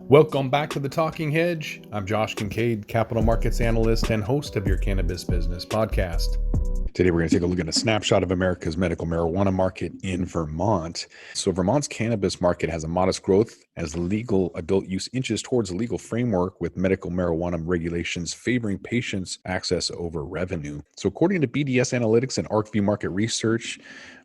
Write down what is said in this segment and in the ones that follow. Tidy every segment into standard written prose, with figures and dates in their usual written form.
Welcome back to the Talking Hedge. I'm Josh Kincaid, capital markets analyst and host of your Cannabis Business Podcast. Today, we're going to take a look at a snapshot of America's medical marijuana market in Vermont. So Vermont's cannabis market has a modest growth as legal adult use inches towards a legal framework with medical marijuana regulations favoring patients' access over revenue. So according to BDS Analytics and ArcView Market Research,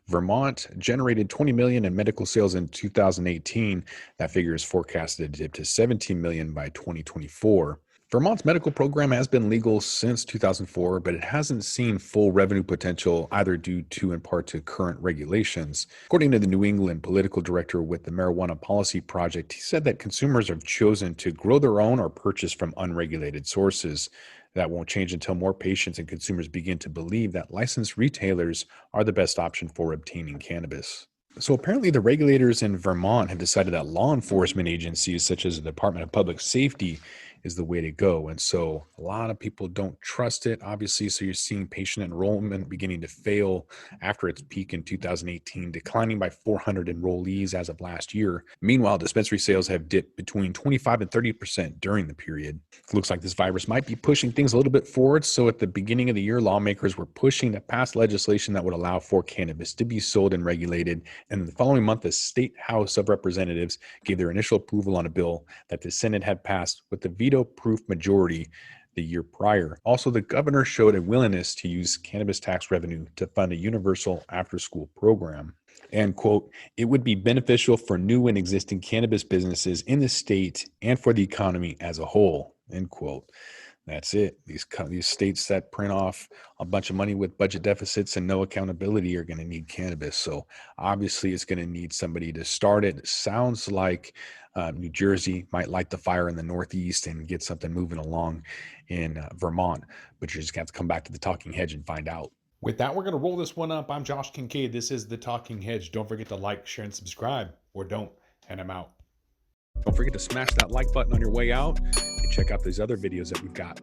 Vermont generated 20 million in medical sales in 2018. That figure is forecasted to dip to 17 million by 2024. Vermont's medical program has been legal since 2004, but it hasn't seen full revenue potential either due to in part to current regulations. According to the New England political director with the Marijuana Policy Project, he said that consumers have chosen to grow their own or purchase from unregulated sources. That won't change until more patients and consumers begin to believe that licensed retailers are the best option for obtaining cannabis. So apparently the regulators in Vermont have decided that law enforcement agencies such as the Department of Public Safety is the way to go. And so a lot of people don't trust it, obviously. So you're seeing patient enrollment beginning to fail after its peak in 2018, declining by 400 enrollees as of last year. Meanwhile, dispensary sales have dipped between 25 and 30% during the period. It looks like this virus might be pushing things a little bit forward. So at the beginning of the year, lawmakers were pushing to pass legislation that would allow for cannabis to be sold and regulated. And the following month, the State House of Representatives gave their initial approval on a bill that the Senate had passed with the veto-proof majority the year prior. Also, the governor showed a willingness to use cannabis tax revenue to fund a universal after-school program. And, quote, it would be beneficial for new and existing cannabis businesses in the state and for the economy as a whole, end quote. That's it. These states that print off a bunch of money with budget deficits and no accountability are going to need cannabis. So obviously it's going to need somebody to start it. It sounds like New Jersey might light the fire in the Northeast and get something moving along in Vermont. But you're just going to have to come back to the Talking Hedge and find out. With that, we're going to roll this one up. I'm Josh Kincaid. This is the Talking Hedge. Don't forget to like, share, and subscribe, or don't, and I'm out. Don't forget to smash that like button on your way out and check out these other videos that we've got.